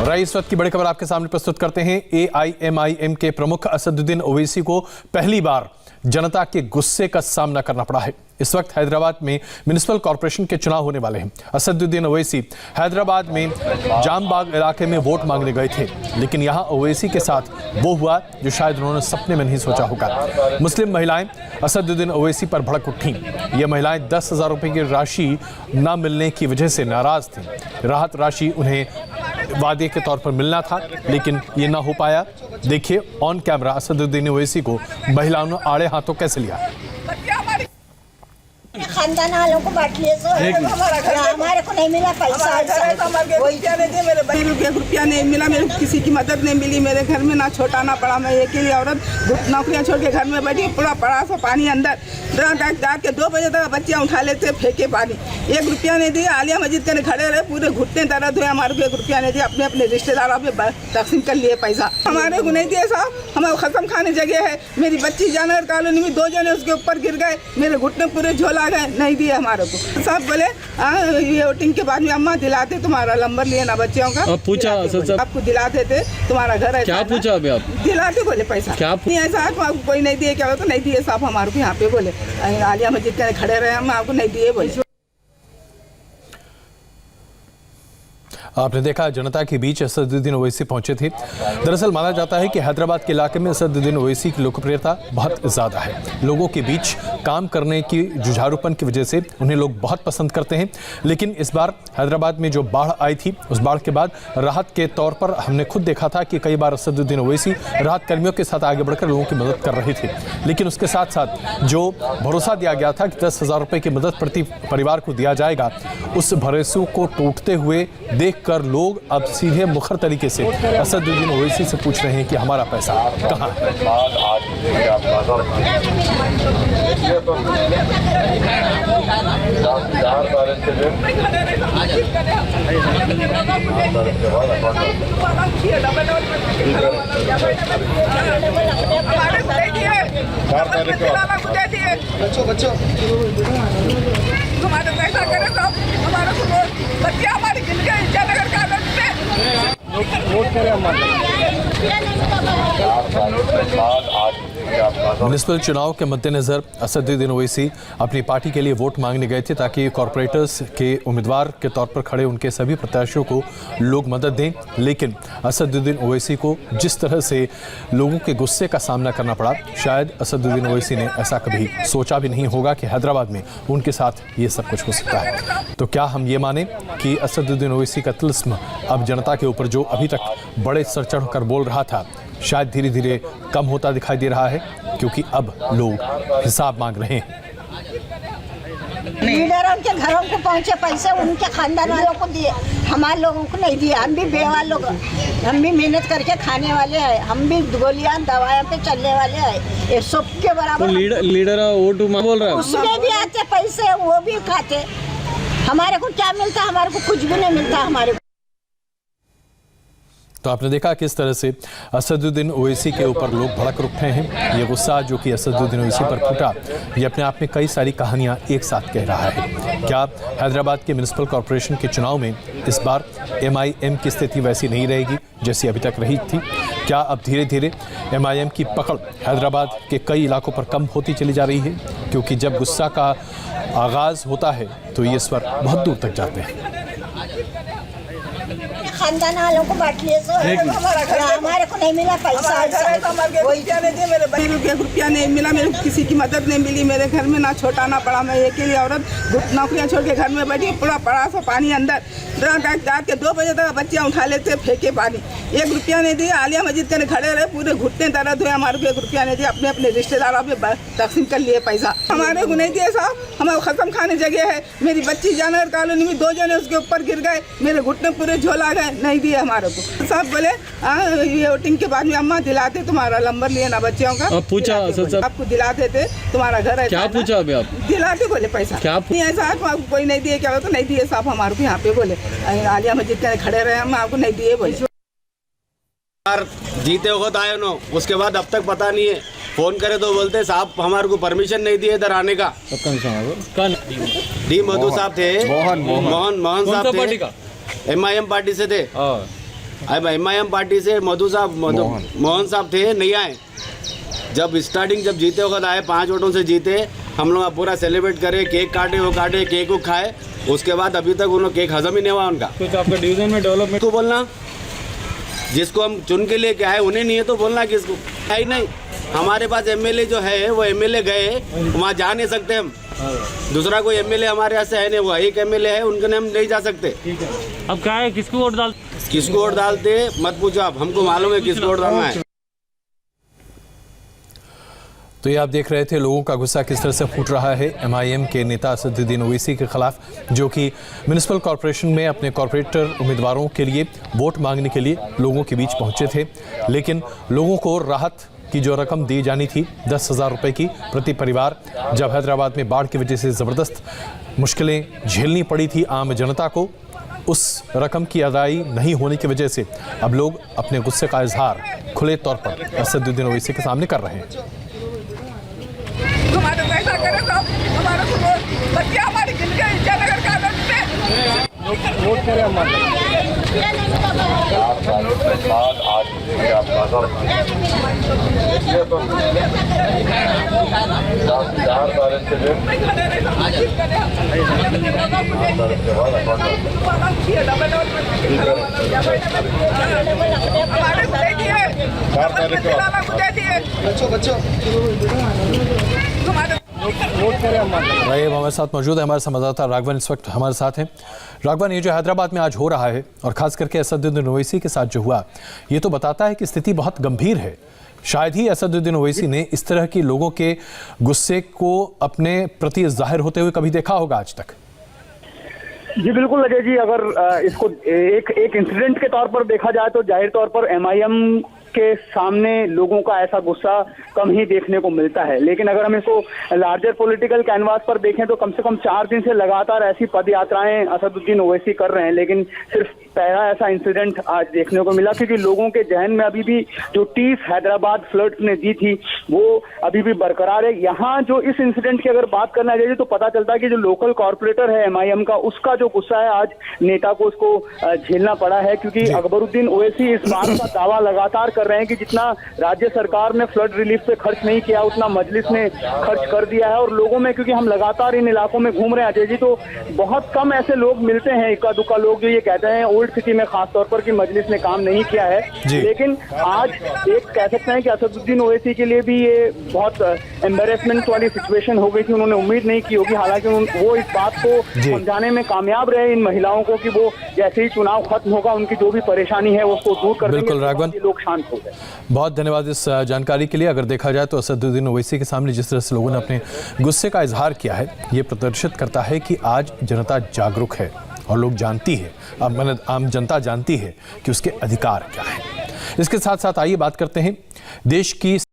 रही इस वक्त की बड़ी खबर आपके सामने प्रस्तुत करते हैं। AIMIM के प्रमुख असदुद्दीन ओवैसी को पहली बार जनता के गुस्से का सामना करना पड़ा है। इस वक्त हैदराबाद में म्युनिसिपल कॉर्पोरेशन के चुनाव होने वाले हैं। असदुद्दीन ओवैसी हैदराबाद में जामबाग इलाके में वोट मांगने गए थे, लेकिन यहां ओवैसी के साथ वो हुआ जो शायद उन्होंने सपने में नहीं सोचा होगा। मुस्लिम महिलाएं असदुद्दीन ओवैसी पर भड़क उठी। ये महिलाएं 10,000 रुपए की राशि न मिलने की वजह से नाराज थीं। राहत राशि उन्हें वादे के तौर पर मिलना था, लेकिन ये ना हो पाया। देखिए ऑन कैमरा असदुद्दीन ओवैसी को महिलाओं ने आड़े हाथों कैसे लिया। खानदान वालों को बांट लिए तो हमारे को नहीं मिला पैसा। रुपया नहीं मिला, मेरे किसी की मदद नहीं मिली। मेरे घर में ना छोटा ना बड़ा, मैं अकेली औरत नौकरियां छोड़ के घर में बैठी। पूरा पड़ा सा पानी अंदर जाके 2 बजे तक बच्चियां उठा लेते फेंके पानी। 1 रुपया नहीं दिया। आलिया मस्जिद के खड़े रहे, पूरे घुटने दर्द हुए। हमारे को 1 रुपया नहीं दिया। अपने अपने रिश्तेदारों पे तकसीम कर लिए पैसा। हमारे को नहीं दिए साहब। हमारे खत्म खाने जगह है। मेरी बच्ची जानवर कॉलोनी में 2 जने उसके ऊपर गिर गए। मेरे घुटने पूरे झोला गए, नहीं दिए हमारे को। सब बोले ये वोटिंग के बाद में अम्मा दिलाते तुम्हारा नंबर लिए ना बच्चियों का। पूछा आपको दिलाते थे, तुम्हारा घर है। क्या पूछा अभी आप? दिलाते बोले पैसा क्या नहीं है साहब, कोई नहीं दिए। क्या तो नहीं दिए साहब हमारे को। यहाँ पे बोले आलिया मस्जिद के खड़े रहे, हम आपको नहीं दिए बोले। आपने देखा जनता के बीच असदुद्दीन ओवैसी पहुंचे थे। दरअसल माना जाता है कि हैदराबाद के इलाके में असदुद्दीन ओवैसी की लोकप्रियता बहुत ज़्यादा है। लोगों के बीच काम करने की जुझारूपन की वजह से उन्हें लोग बहुत पसंद करते हैं। लेकिन इस बार हैदराबाद में जो बाढ़ आई थी, उस बाढ़ के बाद राहत के तौर पर हमने खुद देखा था कि कई बार असदुद्दीन ओवैसी राहत कर्मियों के साथ आगे बढ़कर लोगों की मदद कर रहे थे। लेकिन उसके साथ साथ जो भरोसा दिया गया था कि 10,000 रुपये की मदद प्रति परिवार को दिया जाएगा, उस भरोसे को टूटते हुए देख कर लोग अब सीधे मुखर तरीके से असदुद्दीन ओवैसी से पूछ रहे हैं कि हमारा पैसा कहाँ है। बच्चों हमारे पैसा करे तो हमारे बच्चियां हमारी गिन के जयनगर कॉलोनी में वोट करें म्युनिसिपल चुनाव के मद्देनजर असदुद्दीन ओवैसी अपनी पार्टी के लिए वोट मांगने गए थे, ताकि कॉर्पोरेटर्स के उम्मीदवार के तौर पर खड़े उनके सभी प्रत्याशियों को लोग मदद दें। लेकिन असदुद्दीन ओवैसी को जिस तरह से लोगों के गुस्से का सामना करना पड़ा, शायद असदुद्दीन ओवैसी ने ऐसा कभी सोचा भी नहीं होगा कि हैदराबाद में उनके साथ ये सब कुछ हो सकता है। तो क्या हम ये माने कि असदुद्दीन ओवैसी का तिलिस्म अब जनता के ऊपर जो अभी तक बड़े सर चढ़ कर बोल रहा था, शायद धीरे धीरे कम होता दिखाई दे रहा है, क्योंकि अब लोग हिसाब मांग रहे हैं। लीडरों के घरों को पहुंचे पैसे, उनके खानदान वालों को दिए, हमारे लोगों को नहीं दिए। हम भी बेवा लोग, हम भी मेहनत करके खाने वाले हैं। हम भी गोलियां दवाइयों पे चलने वाले हैं। ये सबके बराबर तो लीडर वोट बोल रहा है, उसमें भी आते पैसे, वो भी खाते। हमारे को क्या मिलता? हमारे को कुछ भी नहीं मिलता हमारे को। तो आपने देखा किस तरह से असदुद्दीन ओवैसी के ऊपर लोग भड़क उठे हैं। ये गुस्सा जो कि असदुद्दीन ओवैसी पर फूटा, ये अपने आप में कई सारी कहानियां एक साथ कह रहा है। क्या हैदराबाद के म्युनिसिपल कॉर्पोरेशन के चुनाव में इस बार MIM की स्थिति वैसी नहीं रहेगी जैसी अभी तक रही थी? क्या अब धीरे धीरे MIM की पकड़ हैदराबाद के कई इलाकों पर कम होती चली जा रही है? क्योंकि जब गुस्सा का आगाज़ होता है तो ये स्वर बहुत दूर तक जाते हैं। खानदान वालों को बांट लिए तो हमारे को नहीं मिला पैसा। मेरे 1 रुपया नहीं मिला। मेरे किसी की मदद नहीं मिली। मेरे घर में ना छोटा ना बड़ा, मैं अकेली औरत नौकरियां छोड़ के घर में बैठी। पूरा पड़ा सा पानी अंदर जाके 2 बजे तक बच्चियां उठा लेते फेंके पानी। 1 रुपया नहीं दिया। आलिया मस्जिद के खड़े रहे, पूरे घुटने दर्द हुए। हमारे को 1 रुपया नहीं दिया। अपने अपने रिश्तेदारों पे तकसीम कर लिए पैसा। हमारे को नहीं दिए साहब। हमारे खत्म खाने जगह है। मेरी बच्ची जानवर कॉलोनी में 2 जने उसके ऊपर गिर गए। मेरे घुटने पूरे झोला गए, नहीं दिए हमारे को। सब बोले ये वोटिंग के बाद में अम्मा दिलाते तुम्हारा नंबर लिए ना बच्चियों का। पूछा आपको दिलाते थे, तुम्हारा घर है। क्या पूछा अभी आप? दिलाते बोले पैसा क्या नहीं है साहब, आपको कोई नहीं दिए। क्या तो नहीं दिए साहब हमारे को। यहाँ पे बोले आलिया मस्जिद के खड़े रहे, हम आपको नहीं दिए बोले। जीते वक्त आए नो, उसके बाद अब तक पता नहीं है। फोन करे तो बोलते साहब हमारे को परमिशन नहीं दिए इधर आने का। डी मधु साहब थे, मोहन साहब थे, MIM पार्टी से थे। अब MIM पार्टी से मोहन साहब थे, नहीं आए। जब स्टार्टिंग जब जीते वक्त आए, 5 वोटों से जीते, हम लोग पूरा सेलिब्रेट करे, केक काटे, वो काटे, केक को खाए। उसके बाद अभी तक उन्होंने केक हजम ही नहीं हुआ उनका। कुछ आपका डिवीजन में डेवलपमेंट को बोलना, जिसको हम चुन के लेके आए उन्हें नहीं है तो बोलना किसको है ही नहीं। हमारे पास MLA जो है वो MLA गए, वहाँ जा नहीं सकते हम। दूसरा कोई MLA हमारे यहाँ से है नहीं, वो एक MLA है, उनके हम नहीं जा सकते। अब क्या है, किसको वोट डालते मत पूछो आप, हमको मालूम है किसको वोट डालना है। तो ये आप देख रहे थे लोगों का गुस्सा किस तरह से फूट रहा है MIM के नेता असदुद्दीन ओवैसी के खिलाफ, जो कि म्युनिसिपल कॉरपोरेशन में अपने कॉरपोरेटर उम्मीदवारों के लिए वोट मांगने के लिए लोगों के बीच पहुंचे थे। लेकिन लोगों को राहत की जो रकम दी जानी थी 10,000 रुपये की प्रति परिवार, जब हैदराबाद में बाढ़ की वजह से ज़बरदस्त मुश्किलें झेलनी पड़ी थी आम जनता को, उस रकम की अदाई नहीं होने की वजह से अब लोग अपने गुस्से का इजहार खुले तौर पर असदुद्दीन ओवैसी के सामने कर रहे हैं। हमारे पैसा करे तो हमारे बच्चे हमारे गिन के नगर का वोट करे रायब हमारे साथ मौजूद है, हमारे संवाददाता राघवन इस वक्त हमारे साथ हैं। राघवन, ये जो हैदराबाद में आज हो रहा है और खास करके असदुद्दीन ओवैसी के साथ जो हुआ, ये तो बताता है कि स्थिति बहुत गंभीर है। शायद ही असदुद्दीन ओवैसी ने इस तरह की लोगों के गुस्से को अपने प्रति जाहिर होते हुए कभी देखा होगा आज तक। जी बिल्कुल अजय जी, अगर इसको एक इंसिडेंट के तौर पर देखा जाए तो जाहिर तौर पर MIM के सामने लोगों का ऐसा गुस्सा कम ही देखने को मिलता है। लेकिन अगर हम इसको लार्जर पॉलिटिकल कैनवास पर देखें तो कम से कम 4 दिन से लगातार ऐसी पद यात्राएं असदुद्दीन ओवैसी कर रहे हैं। लेकिन सिर्फ पहला ऐसा इंसिडेंट आज देखने को मिला, क्योंकि लोगों के जहन में अभी भी जो टीस हैदराबाद फ्लड ने दी थी वो अभी भी बरकरार है। यहाँ जो इस इंसिडेंट की अगर बात करना चाहिए तो पता चलता है कि जो लोकल कॉर्पोरेटर है MIM का, उसका जो गुस्सा है आज नेता को उसको झेलना पड़ा है। क्योंकि अकबरुद्दीन ओवैसी इस बात का दावा लगातार कर रहे हैं कि जितना राज्य सरकार ने फ्लड रिलीफ पे खर्च नहीं किया उतना मजलिस ने खर्च कर दिया है। और लोगों में, क्योंकि हम लगातार इन इलाकों में घूम रहे हैं अजय जी, तो बहुत कम ऐसे लोग मिलते हैं, इक्का दुक्का लोग जो ये कहते हैं ओल्ड सिटी में खास तौर पर कि मजलिस ने काम नहीं किया है। लेकिन आज एक कह सकते हैं कि असदुद्दीन ओवैसी के लिए भी ये बहुत एम्बेरसमेंट वाली सिचुएशन हो गई थी। उन्होंने उम्मीद नहीं की होगी, हालांकि वो इस बात को समझाने में कामयाब रहे इन महिलाओं को कि वो जैसे ही चुनाव खत्म होगा उनकी जो भी परेशानी है उसको दूर कर देंगे। बिल्कुल राघवन, लोग शांत हो गए। बहुत धन्यवाद इस जानकारी के लिए। अगर देखा जाए तो असदुद्दीन ओवैसी के सामने जिस तरह से लोगों ने अपने गुस्से का इजहार किया है, ये प्रदर्शित करता है कि आज जनता जागरूक है और लोग जानती है, आम जनता जानती है कि उसके अधिकार क्या है। इसके साथ साथ आइए बात करते हैं देश की